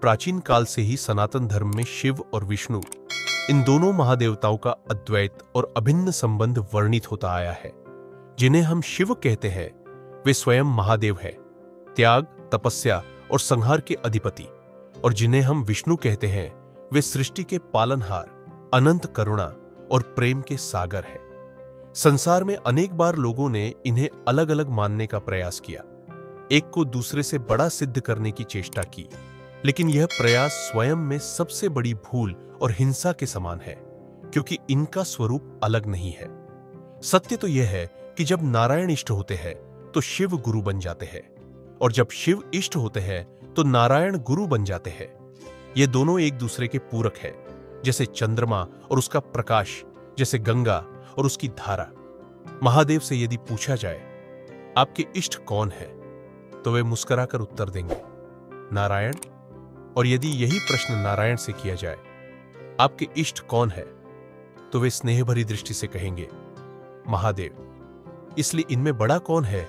प्राचीन काल से ही सनातन धर्म में शिव और विष्णु, इन दोनों महादेवताओं का अद्वैत और अभिन्न संबंध वर्णित होता आया है। जिन्हें हम शिव कहते हैं वे स्वयं महादेव है, त्याग, तपस्या और संहार के अधिपति। और जिन्हें हम विष्णु कहते हैं वे सृष्टि के पालनहार, अनंत करुणा और प्रेम के सागर है। संसार में अनेक बार लोगों ने इन्हें अलग अलग मानने का प्रयास किया, एक को दूसरे से बड़ा सिद्ध करने की चेष्टा की, लेकिन यह प्रयास स्वयं में सबसे बड़ी भूल और हिंसा के समान है, क्योंकि इनका स्वरूप अलग नहीं है। सत्य तो यह है कि जब नारायण इष्ट होते हैं तो शिव गुरु बन जाते हैं, और जब शिव इष्ट होते हैं तो नारायण गुरु बन जाते हैं। ये दोनों एक दूसरे के पूरक है, जैसे चंद्रमा और उसका प्रकाश, जैसे गंगा और उसकी धारा। महादेव से यदि पूछा जाए आपके इष्ट कौन है, तो वे मुस्कुराकर उत्तर देंगे नारायण। और यदि यही प्रश्न नारायण से किया जाए आपके इष्ट कौन है, तो वे स्नेह भरी दृष्टि से कहेंगे महादेव। इसलिए इनमें बड़ा कौन है,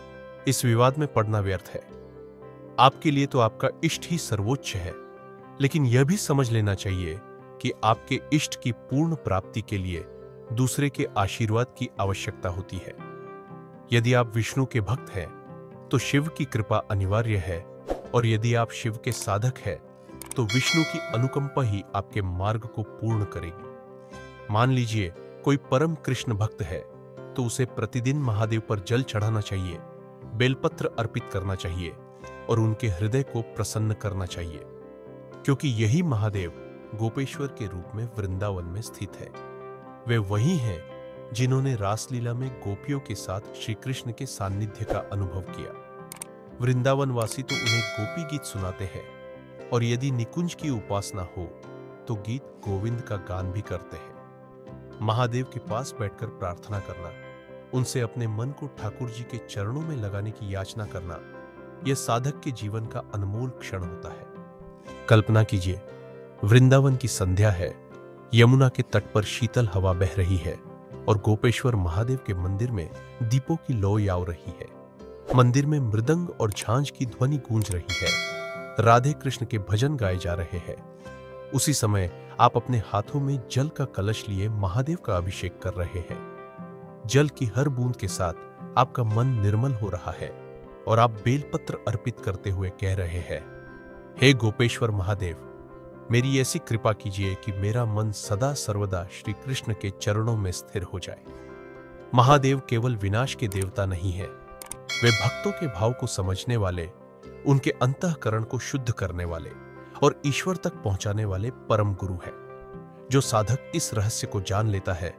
इस विवाद में पड़ना व्यर्थ है। आपके लिए तो आपका इष्ट ही सर्वोच्च है, लेकिन यह भी समझ लेना चाहिए कि आपके इष्ट की पूर्ण प्राप्ति के लिए दूसरे के आशीर्वाद की आवश्यकता होती है। यदि आप विष्णु के भक्त हैं तो शिव की कृपा अनिवार्य है, और यदि आप शिव के साधक हैं तो विष्णु की अनुकंपा ही आपके मार्ग को पूर्ण करेगी। मान लीजिए कोई परम कृष्ण भक्त है तो उसे प्रतिदिन महादेव पर जल चढ़ाना चाहिए, बेलपत्र अर्पित करना चाहिए और उनके हृदय को प्रसन्न करना चाहिए, क्योंकि यही महादेव गोपेश्वर के रूप में वृंदावन में स्थित है। वे वही हैं जिन्होंने रासलीला में गोपियों के साथ श्री कृष्ण के सान्निध्य का अनुभव किया। वृंदावन वासी तो उन्हें गोपी गीत सुनाते हैं, और यदि निकुंज की उपासना हो तो गीत गोविंद का गान भी करते हैं। महादेव के पास बैठकर प्रार्थना करना, उनसे अपने मन को ठाकुर जी के चरणों में लगाने की याचना करना, यह साधक के जीवन का अनमोल क्षण होता है। कल्पना कीजिए, वृंदावन की संध्या है, यमुना के तट पर शीतल हवा बह रही है और गोपेश्वर महादेव के मंदिर में दीपों की लौ आव रही है। मंदिर में मृदंग और झांझ की ध्वनि गूंज रही है, राधे कृष्ण के भजन गाए जा रहे हैं। उसी समय आप अपने हाथों में जल का कलश लिए महादेव का अभिषेक कर रहे हैं। जल की हर बूंद के साथ आपका मन निर्मल हो रहा है और आप बेलपत्र अर्पित करते हुए कह रहे हैं, हे गोपेश्वर महादेव, मेरी ऐसी कृपा कीजिए कि मेरा मन सदा सर्वदा श्री कृष्ण के चरणों में स्थिर हो जाए। महादेव केवल विनाश के देवता नहीं है, वे भक्तों के भाव को समझने वाले, उनके अंतःकरण को शुद्ध करने वाले और ईश्वर तक पहुंचाने वाले परम गुरु हैं। जो साधक इस रहस्य को जान लेता है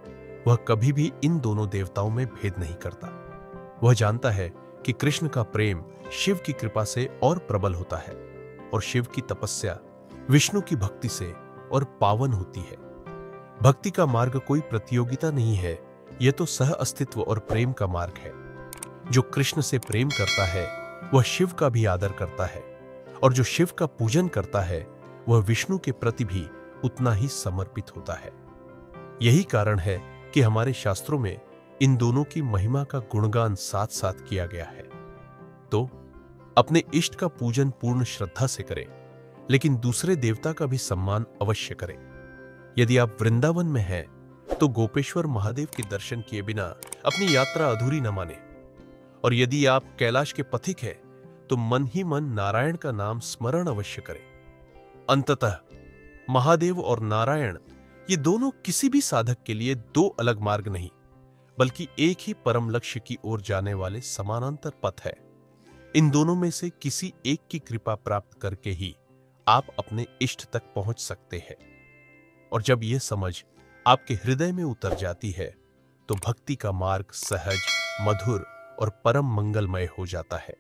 वह कभी भी इन दोनों देवताओं में भेद नहीं करता। वह जानता है कि कृष्ण का प्रेम शिव की कृपा से और प्रबल होता है, और शिव की तपस्या विष्णु की भक्ति से और पावन होती है। भक्ति का मार्ग कोई प्रतियोगिता नहीं है, यह तो सह अस्तित्व और प्रेम का मार्ग है। जो कृष्ण से प्रेम करता है वह शिव का भी आदर करता है, और जो शिव का पूजन करता है वह विष्णु के प्रति भी उतना ही समर्पित होता है। यही कारण है कि हमारे शास्त्रों में इन दोनों की महिमा का गुणगान साथ साथ किया गया है। तो अपने इष्ट का पूजन पूर्ण श्रद्धा से करें, लेकिन दूसरे देवता का भी सम्मान अवश्य करें। यदि आप वृंदावन में हैं तो गोपेश्वर महादेव के दर्शन किए बिना अपनी यात्रा अधूरी न माने, और यदि आप कैलाश के पथिक हैं तो मन ही मन नारायण का नाम स्मरण अवश्य करें। अंततः महादेव और नारायण ये दोनों किसी भी साधक के लिए दो अलग मार्ग नहीं, बल्कि एक ही परम लक्ष्य की ओर जाने वाले समानांतर पथ है। इन दोनों में से किसी एक की कृपा प्राप्त करके ही आप अपने इष्ट तक पहुंच सकते हैं। और जब यह समझ आपके हृदय में उतर जाती है तो भक्ति का मार्ग सहज, मधुर और परम मंगलमय हो जाता है।